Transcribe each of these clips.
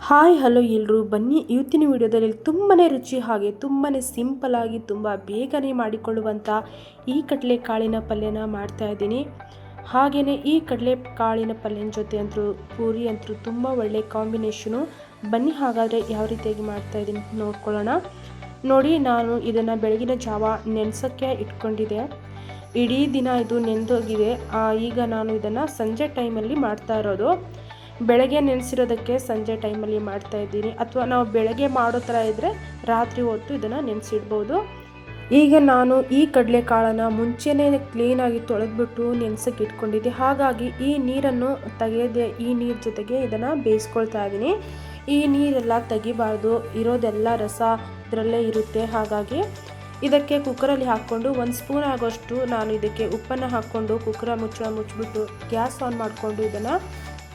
Hi hello ಎಲ್ಲರೂ ಬನ್ನಿ ಇವತ್ತಿನ ವಿಡಿಯೋದಲ್ಲಿ ತುಂಬಾ ರುಚಿ ಹಾಗೆ ತುಂಬಾ ಸಿಂಪಲ್ ಆಗಿ ತುಂಬ ಬೇಗನೆ ಮಾಡಿಕೊಳ್ಳುವಂಥ ಈ ಕಡಲೆಕಾಳಿನ ಪಲ್ಯನ ಮಾಡ್ತಾ ಇದ್ದೀನಿ. ಹಾಗೆಯೇ ಈ ಕಡಲೆಕಾಳಿನ ಪಲ್ಯನ ಜೊತೆ ಅಂತೂ ಪೂರಿ ಅಂತೂ ತುಂಬ ಒಳ್ಳೆ ಕಾಂಬಿನೇಷನು. ಬನ್ನಿ ಹಾಗಾದರೆ ಯಾವ ರೀತಿಯಾಗಿ ಮಾಡ್ತಾ ಇದ್ದೀನಿ ನೋಡ್ಕೊಳ್ಳೋಣ. ನೋಡಿ, ನಾನು ಇದನ್ನು ಬೆಳಗಿನ ಜಾವ ನೆನೆಸೋಕ್ಕೆ ಇಟ್ಕೊಂಡಿದ್ದೆ. ಇಡೀ ದಿನ ಇದು ನೆಂದೋಗಿದೆ. ಈಗ ನಾನು ಇದನ್ನು ಸಂಜೆ ಟೈಮಲ್ಲಿ ಮಾಡ್ತಾ ಇರೋದು. ಬೆಳಗ್ಗೆ ನೆನೆಸಿರೋದಕ್ಕೆ ಸಂಜೆ ಟೈಮಲ್ಲಿ ಮಾಡ್ತಾ ಇದ್ದೀನಿ, ಅಥವಾ ನಾವು ಬೆಳಗ್ಗೆ ಮಾಡೋ ಥರ ಇದ್ದರೆ ರಾತ್ರಿ ಹೊತ್ತು ಇದನ್ನು ನೆನೆಸಿಡ್ಬೋದು. ಈಗ ನಾನು ಈ ಕಡಲೆಕಾಳನ್ನು ಮುಂಚೆನೇ ಕ್ಲೀನಾಗಿ ತೊಳೆದ್ಬಿಟ್ಟು ನೆನೆಸೋಕ್ಕೆ ಇಟ್ಕೊಂಡಿದ್ದೆ. ಹಾಗಾಗಿ ಈ ನೀರನ್ನು ತೆಗೆಯದೆ ಈ ನೀರು ಜೊತೆಗೆ ಇದನ್ನು ಬೇಯಿಸ್ಕೊಳ್ತಾ ಇದ್ದೀನಿ. ಈ ನೀರೆಲ್ಲ ತೆಗಿಬಾರ್ದು, ಇರೋದೆಲ್ಲ ರಸ ಇದರಲ್ಲೇ ಇರುತ್ತೆ. ಹಾಗಾಗಿ ಇದಕ್ಕೆ ಕುಕ್ಕರಲ್ಲಿ ಹಾಕ್ಕೊಂಡು 1 ಸ್ಪೂನ್ ಆಗೋಷ್ಟು ನಾನು ಇದಕ್ಕೆ ಉಪ್ಪನ್ನು ಹಾಕ್ಕೊಂಡು ಕುಕ್ಕರ ಮುಚ್ಚಿಬಿಟ್ಟು ಗ್ಯಾಸ್ ಆನ್ ಮಾಡಿಕೊಂಡು ಇದನ್ನು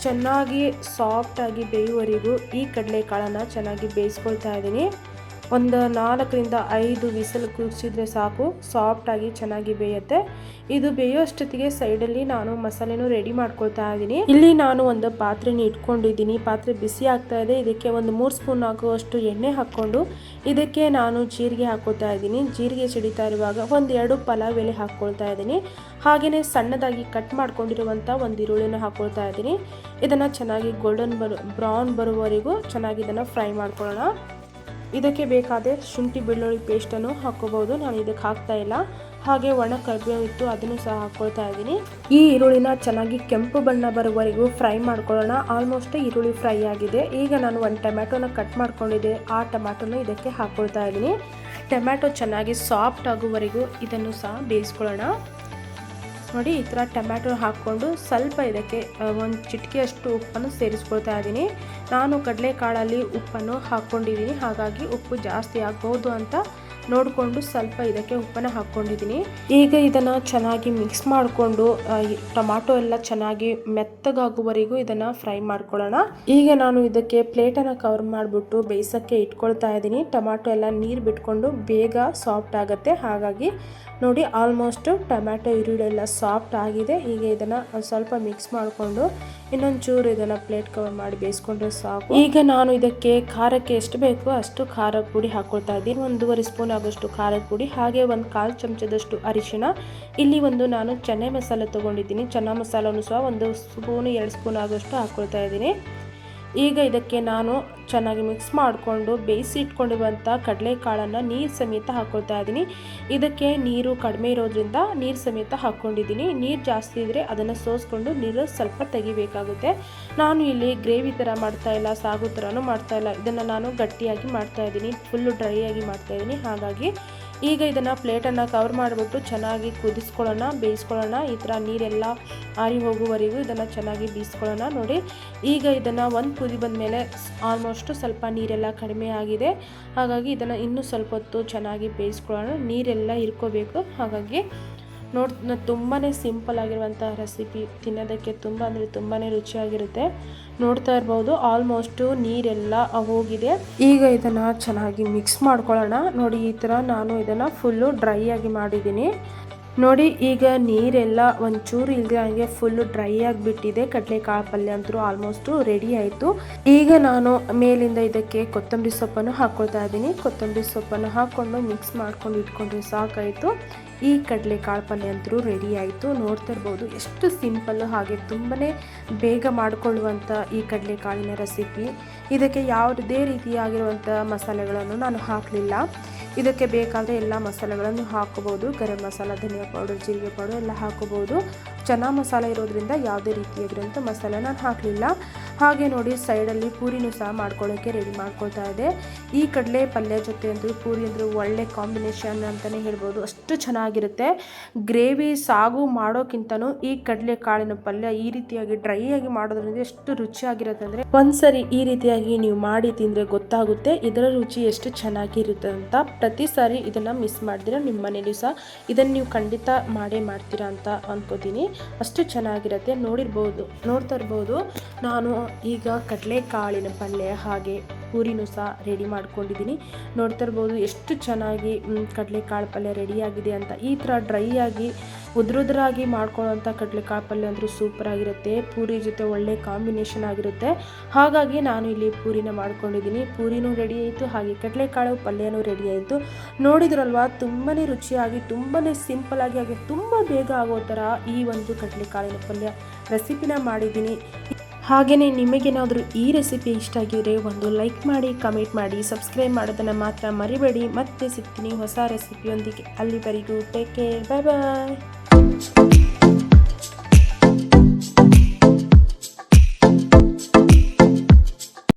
ಚೆನ್ನಾಗಿ ಸಾಫ್ಟಾಗಿ ಬೇಯುವವರೆಗೂ ಈ ಕಡಲೆಕಾಳನ್ನು ಚೆನ್ನಾಗಿ ಬೇಯಿಸ್ಕೊಳ್ತಾ ಇದ್ದೀನಿ. ಒಂದು 4ರಿಂದ 5 ವಿಸಲ್ ಕೂಗಿಸಿದ್ರೆ ಸಾಕು, ಸಾಫ್ಟಾಗಿ ಚೆನ್ನಾಗಿ ಬೇಯುತ್ತೆ. ಇದು ಬೇಯೋಷ್ಟೊತ್ತಿಗೆ ಸೈಡಲ್ಲಿ ನಾನು ಮಸಾಲೆನೂ ರೆಡಿ ಮಾಡ್ಕೊಳ್ತಾ ಇದ್ದೀನಿ. ಇಲ್ಲಿ ನಾನು ಒಂದು ಪಾತ್ರೆನ ಇಟ್ಕೊಂಡಿದ್ದೀನಿ. ಪಾತ್ರೆ ಬಿಸಿ ಆಗ್ತಾ ಇದೆ. ಇದಕ್ಕೆ ಒಂದು 3 ಸ್ಪೂನ್ ಆಗುವಷ್ಟು ಎಣ್ಣೆ ಹಾಕ್ಕೊಂಡು ಇದಕ್ಕೆ ನಾನು ಜೀರಿಗೆ ಹಾಕ್ಕೊಳ್ತಾ ಇದ್ದೀನಿ. ಜೀರಿಗೆ ಸಿಡಿತಾ ಇರುವಾಗ 1-2 ಪಲಾವ್ ಎಲೆ ಹಾಕ್ಕೊಳ್ತಾ ಇದ್ದೀನಿ. ಹಾಗೆಯೇ ಸಣ್ಣದಾಗಿ ಕಟ್ ಮಾಡ್ಕೊಂಡಿರುವಂಥ ಒಂದು ಈರುಳ್ಳಿನ ಹಾಕ್ಕೊಳ್ತಾ ಇದ್ದೀನಿ. ಇದನ್ನು ಚೆನ್ನಾಗಿ ಗೋಲ್ಡನ್ ಬ್ರೌನ್ ಬರುವವರೆಗೂ ಚೆನ್ನಾಗಿ ಇದನ್ನು ಫ್ರೈ ಮಾಡ್ಕೊಳ್ಳೋಣ. ಇದಕ್ಕೆ ಬೇಕಾದ ಶುಂಠಿ ಬೆಳ್ಳುಳ್ಳಿ ಪೇಸ್ಟನ್ನು ಹಾಕ್ಕೋಬೋದು. ನಾನು ಇದಕ್ಕೆ ಹಾಕ್ತಾ ಇಲ್ಲ. ಹಾಗೆ ಒಣ ಕರಿಬೇವು ಇತ್ತು, ಅದನ್ನು ಸಹ ಹಾಕ್ಕೊಳ್ತಾ ಇದ್ದೀನಿ. ಈ ಈರುಳ್ಳಿನ ಚೆನ್ನಾಗಿ ಕೆಂಪು ಬಣ್ಣ ಬರುವವರೆಗೂ ಫ್ರೈ ಮಾಡ್ಕೊಳ್ಳೋಣ. ಆಲ್ಮೋಸ್ಟ್ ಈರುಳ್ಳಿ ಫ್ರೈ ಆಗಿದೆ. ಈಗ ನಾನು 1 ಟೊಮ್ಯಾಟೋನ ಕಟ್ ಮಾಡ್ಕೊಂಡಿದ್ದೆ, ಆ ಟೊಮ್ಯಾಟೋನ ಇದಕ್ಕೆ ಹಾಕ್ಕೊಳ್ತಾ ಇದ್ದೀನಿ. ಟೊಮ್ಯಾಟೊ ಚೆನ್ನಾಗಿ ಸಾಫ್ಟ್ ಆಗುವವರೆಗೂ ಇದನ್ನು ಸಹ ಬೇಯಿಸ್ಕೊಳ್ಳೋಣ. ನೋಡಿ, ಈ ಥರ ಟೊಮ್ಯಾಟೊ ಹಾಕ್ಕೊಂಡು ಸ್ವಲ್ಪ ಇದಕ್ಕೆ 1 ಚಿಟಿಕೆಯಷ್ಟು ಉಪ್ಪನ್ನು ಸೇರಿಸ್ಕೊಳ್ತಾ ಇದ್ದೀನಿ. ನಾನು ಕಡಲೆಕಾಳಲ್ಲಿ ಉಪ್ಪನ್ನು ಹಾಕ್ಕೊಂಡಿದ್ದೀನಿ, ಹಾಗಾಗಿ ಉಪ್ಪು ಜಾಸ್ತಿ ಆಗ್ಬೋದು ಅಂತ ನೋಡಿಕೊಂಡು ಸ್ವಲ್ಪ ಇದಕ್ಕೆ ಉಪ್ಪನ್ನು ಹಾಕ್ಕೊಂಡಿದ್ದೀನಿ. ಈಗ ಇದನ್ನು ಚೆನ್ನಾಗಿ ಮಿಕ್ಸ್ ಮಾಡಿಕೊಂಡು ಟೊಮ್ಯಾಟೊ ಎಲ್ಲ ಚೆನ್ನಾಗಿ ಮೆತ್ತಗಾಗುವವರೆಗೂ ಇದನ್ನು ಫ್ರೈ ಮಾಡ್ಕೊಳ್ಳೋಣ. ಈಗ ನಾನು ಇದಕ್ಕೆ ಪ್ಲೇಟನ್ನು ಕವರ್ ಮಾಡಿಬಿಟ್ಟು ಬೇಯಿಸೋಕ್ಕೆ ಇಟ್ಕೊಳ್ತಾ ಇದ್ದೀನಿ. ಟೊಮ್ಯಾಟೊ ಎಲ್ಲ ನೀರು ಬಿಟ್ಕೊಂಡು ಬೇಗ ಸಾಫ್ಟ್ ಆಗುತ್ತೆ. ಹಾಗಾಗಿ ನೋಡಿ, ಆಲ್ಮೋಸ್ಟ್ ಟೊಮ್ಯಾಟೊ ಈರುಳ್ಳಿ ಎಲ್ಲ ಸಾಫ್ಟ್ ಆಗಿದೆ. ಈಗ ಇದನ್ನು ಸ್ವಲ್ಪ ಮಿಕ್ಸ್ ಮಾಡಿಕೊಂಡು ಇನ್ನೊಂಚೂರು ಇದನ್ನು ಪ್ಲೇಟ್ ಕವರ್ ಮಾಡಿ ಬೇಯಿಸ್ಕೊಂಡ್ರೆ ಸಾಕು. ಈಗ ನಾನು ಇದಕ್ಕೆ ಖಾರಕ್ಕೆ ಎಷ್ಟು ಬೇಕೋ ಅಷ್ಟು ಖಾರ ಪುಡಿ ಹಾಕ್ಕೊಳ್ತಾ ಇದ್ದೀನಿ. 1.5 ಸ್ಪೂನ್ ಆಗೋಷ್ಟು ಖಾರದ ಪುಡಿ, ಹಾಗೆ 1/4 ಚಮಚದಷ್ಟು ಅರಿಶಿಣ. ಇಲ್ಲಿ ನಾನು ಚೆನ್ನ ಮಸಾಲೆ ತೊಗೊಂಡಿದ್ದೀನಿ. ಚೆನ್ನ ಮಸಾಲನ್ನು ಸಹ 1 ಸ್ಪೂನು 2 ಸ್ಪೂನ್ ಆಗೋಷ್ಟು ಹಾಕ್ಕೊಳ್ತಾ ಇದ್ದೀನಿ. ಈಗ ಇದಕ್ಕೆ ನಾನು ಚೆನ್ನಾಗಿ ಮಿಕ್ಸ್ ಮಾಡಿಕೊಂಡು ಬೇಯಿಸಿ ಇಟ್ಕೊಂಡಿರುವಂಥ ಕಡಲೆಕಾಳನ್ನು ನೀರು ಸಮೇತ ಹಾಕ್ಕೊಳ್ತಾ ಇದ್ದೀನಿ. ಇದಕ್ಕೆ ನೀರು ಕಡಿಮೆ ಇರೋದ್ರಿಂದ ನೀರು ಸಮೇತ ಹಾಕ್ಕೊಂಡಿದ್ದೀನಿ. ನೀರು ಜಾಸ್ತಿ ಇದ್ದರೆ ಅದನ್ನು ಸೋಸ್ಕೊಂಡು ನೀರು ಸ್ವಲ್ಪ ತೆಗಿಬೇಕಾಗುತ್ತೆ. ನಾನು ಇಲ್ಲಿ ಗ್ರೇವಿ ಥರ ಮಾಡ್ತಾಯಿಲ್ಲ, ಸಾಗು ಥರನೂ ಮಾಡ್ತಾಯಿಲ್ಲ. ಇದನ್ನು ನಾನು ಗಟ್ಟಿಯಾಗಿ ಮಾಡ್ತಾಯಿದ್ದೀನಿ, ಫುಲ್ಲು ಡ್ರೈ ಆಗಿ ಮಾಡ್ತಾಯಿದ್ದೀನಿ. ಹಾಗಾಗಿ ಈಗ ಇದನ್ನು ಪ್ಲೇಟನ್ನು ಕವರ್ ಮಾಡಿಬಿಟ್ಟು ಚೆನ್ನಾಗಿ ಕುದಿಸ್ಕೊಳ್ಳೋಣ, ಬೇಯಿಸ್ಕೊಳ್ಳೋಣ. ಈ ಥರ ನೀರೆಲ್ಲ ಆರಿ ಹೋಗುವವರೆಗೂ ಇದನ್ನು ಚೆನ್ನಾಗಿ ಬೇಯಿಸ್ಕೊಳ್ಳೋಣ. ನೋಡಿ, ಈಗ ಇದನ್ನು 1 ಕುದಿ ಬಂದ ಮೇಲೆ ಆಲ್ಮೋಸ್ಟ್ ಸ್ವಲ್ಪ ನೀರೆಲ್ಲ ಕಡಿಮೆ ಆಗಿದೆ. ಹಾಗಾಗಿ ಇದನ್ನು ಇನ್ನೂ ಸ್ವಲ್ಪ ಹೊತ್ತು ಚೆನ್ನಾಗಿ ಬೇಯಿಸ್ಕೊಳ್ಳೋಣ. ನೀರೆಲ್ಲ ಹಿರ್ಕೋಬೇಕು. ಹಾಗಾಗಿ ತುಂಬಾ ಸಿಂಪಲ್ ಆಗಿರುವಂಥ ರೆಸಿಪಿ, ತಿನ್ನೋದಕ್ಕೆ ತುಂಬ ಅಂದರೆ ತುಂಬಾ ರುಚಿಯಾಗಿರುತ್ತೆ. ನೋಡ್ತಾ ಇರ್ಬೋದು, ಆಲ್ಮೋಸ್ಟ್ ನೀರೆಲ್ಲ ಹೋಗಿದೆ. ಈಗ ಇದನ್ನು ಚೆನ್ನಾಗಿ ಮಿಕ್ಸ್ ಮಾಡ್ಕೊಳ್ಳೋಣ. ನೋಡಿ, ಈ ಥರ ನಾನು ಇದನ್ನು ಫುಲ್ಲು ಡ್ರೈ ಆಗಿ ಮಾಡಿದ್ದೀನಿ. ನೋಡಿ, ಈಗ ನೀರೆಲ್ಲ ಒಂಚೂರು ಇಲ್ಲದೆ ಹಾಗೆ ಫುಲ್ಲು ಡ್ರೈ ಆಗಿಬಿಟ್ಟಿದೆ. ಕಡಲೆಕಾಳು ಪಲ್ಯ ಅಂತೂ ಆಲ್ಮೋಸ್ಟು ರೆಡಿ ಆಯಿತು. ಈಗ ನಾನು ಮೇಲಿಂದ ಇದಕ್ಕೆ ಕೊತ್ತಂಬರಿ ಸೊಪ್ಪನ್ನು ಹಾಕ್ಕೊಳ್ತಾ ಇದ್ದೀನಿ. ಕೊತ್ತಂಬರಿ ಸೊಪ್ಪನ್ನು ಹಾಕ್ಕೊಂಡು ಮಿಕ್ಸ್ ಮಾಡ್ಕೊಂಡು ಇಟ್ಕೊಂಡ್ರೆ ಸಾಕಾಯಿತು. ಈ ಕಡಲೆಕಾಳು ಪಲ್ಯ ಅಂತೂ ರೆಡಿ ಆಯಿತು. ನೋಡ್ತಾ ಇರ್ಬೋದು ಎಷ್ಟು ಸಿಂಪಲ್ಲು, ಹಾಗೆ ತುಂಬಾ ಬೇಗ ಮಾಡಿಕೊಳ್ಳುವಂಥ ಈ ಕಡಲೆಕಾಳಿನ ರೆಸಿಪಿ. ಇದಕ್ಕೆ ಯಾವುದೇ ರೀತಿಯಾಗಿರುವಂಥ ಮಸಾಲೆಗಳನ್ನು ನಾನು ಹಾಕಲಿಲ್ಲ. ಇದಕ್ಕೆ ಬೇಕಾದರೆ ಎಲ್ಲ ಮಸಾಲೆಗಳನ್ನು ಹಾಕೋಬೋದು. ಗರಂ ಮಸಾಲ, ಧನಿಯಾ ಪೌಡರ್, ಜೀರಿಗೆ ಪೌಡರ್ ಎಲ್ಲ ಹಾಕೋಬೋದು. ಚೆನ್ನ ಮಸಾಲೆ ಇರೋದ್ರಿಂದ ಯಾವುದೇ ರೀತಿಯಾಗಿರೋಂಥ ಮಸಾಲೆ ನಾನು ಹಾಕಲಿಲ್ಲ. ಹಾಗೆ ನೋಡಿ, ಸೈಡಲ್ಲಿ ಪೂರಿನೂ ಸಹ ಮಾಡ್ಕೊಳ್ಳೋಕ್ಕೆ ರೆಡಿ ಮಾಡ್ಕೊಳ್ತಾ ಇದೆ. ಈ ಕಡಲೆ ಪಲ್ಯ ಜೊತೆ ಅಂತೂ ಪೂರಿ ಅಂದರೆ ಒಳ್ಳೆ ಕಾಂಬಿನೇಷನ್ ಅಂತಲೇ ಹೇಳ್ಬೋದು. ಅಷ್ಟು ಚೆನ್ನಾಗಿರುತ್ತೆ. ಗ್ರೇವಿ ಸಾಗು ಮಾಡೋಕ್ಕಿಂತನೂ ಈ ಕಡಲೆ ಕಾಳಿನ ಪಲ್ಯ ಈ ರೀತಿಯಾಗಿ ಡ್ರೈ ಆಗಿ ಮಾಡೋದ್ರಿಂದ ಎಷ್ಟು ರುಚಿಯಾಗಿರುತ್ತೆ ಅಂದರೆ, ಒಂದ್ಸರಿ ಈ ರೀತಿಯಾಗಿ ನೀವು ಮಾಡಿ ತಿಂದರೆ ಗೊತ್ತಾಗುತ್ತೆ ಇದರ ರುಚಿ ಎಷ್ಟು ಚೆನ್ನಾಗಿರುತ್ತೆ ಅಂತ. ಪ್ರತಿ ಸಾರಿ ಇದನ್ನು ಮಿಸ್ ಮಾಡಿದ್ರೆ ನಿಮ್ಮ ಮನೇಲಿ ಸಹ ಇದನ್ನು ನೀವು ಖಂಡಿತ ಮಾಡೇ ಮಾಡ್ತೀರಾ ಅಂತ ಅಂದ್ಕೋತೀನಿ. ಅಷ್ಟು ಚೆನ್ನಾಗಿರುತ್ತೆ. ನೋಡ್ತಾ ಇರ್ಬೋದು, ನಾನು ಈಗ ಕಡಲೆಕಾಳಿನ ಪಲ್ಯ ಹಾಗೆ ಪೂರಿನೂ ಸಹ ರೆಡಿ ಮಾಡ್ಕೊಂಡಿದ್ದೀನಿ. ನೋಡ್ತಾ ಇರ್ಬೋದು ಎಷ್ಟು ಚೆನ್ನಾಗಿ ಕಡಲೆಕಾಳು ಪಲ್ಯ ರೆಡಿಯಾಗಿದೆ ಅಂತ. ಈ ಥರ ಡ್ರೈ ಆಗಿ ಉದ್ರುದ್ರಾಗಿ ಮಾಡ್ಕೊಳ್ಳೋಂಥ ಕಡಲೆಕಾಳು ಪಲ್ಯ ಅಂದರೂ ಸೂಪರಾಗಿರುತ್ತೆ. ಪೂರಿ ಜೊತೆ ಒಳ್ಳೆ ಕಾಂಬಿನೇಷನ್ ಆಗಿರುತ್ತೆ. ಹಾಗಾಗಿ ನಾನು ಇಲ್ಲಿ ಪೂರಿನ ಮಾಡ್ಕೊಂಡಿದ್ದೀನಿ. ಪೂರಿನೂ ರೆಡಿ ಆಯಿತು, ಹಾಗೆ ಕಡಲೆಕಾಳು ಪಲ್ಯನೂ ರೆಡಿ ಆಯಿತು. ನೋಡಿದ್ರಲ್ವಾ, ತುಂಬಾ ರುಚಿಯಾಗಿ, ತುಂಬಾ ಸಿಂಪಲಾಗಿ, ಹಾಗೆ ತುಂಬ ಬೇಗ ಆಗೋ ಥರ ಈ ಒಂದು ಕಡಲೆಕಾಳಿನ ಪಲ್ಯ ರೆಸಿಪಿನ ಮಾಡಿದ್ದೀನಿ. ಹಾಗೆಯೇ ನಿಮಗೇನಾದರೂ ಈ ರೆಸಿಪಿ ಇಷ್ಟ ಆಗಿದ್ರೆ ಒಂದು ಲೈಕ್ ಮಾಡಿ, ಕಮೆಂಟ್ ಮಾಡಿ, ಸಬ್ಸ್ಕ್ರೈಬ್ ಮಾಡೋದನ್ನು ಮಾತ್ರ ಮರಿಬೇಡಿ. ಮತ್ತೆ ಸಿಗ್ತೀನಿ ಹೊಸ ರೆಸಿಪಿಯೊಂದಿಗೆ. ಅಲ್ಲಿವರೆಗೂ ಟೇಕ್ ಕೇರ್, ಬಾಯ್ ಬಾಯ್.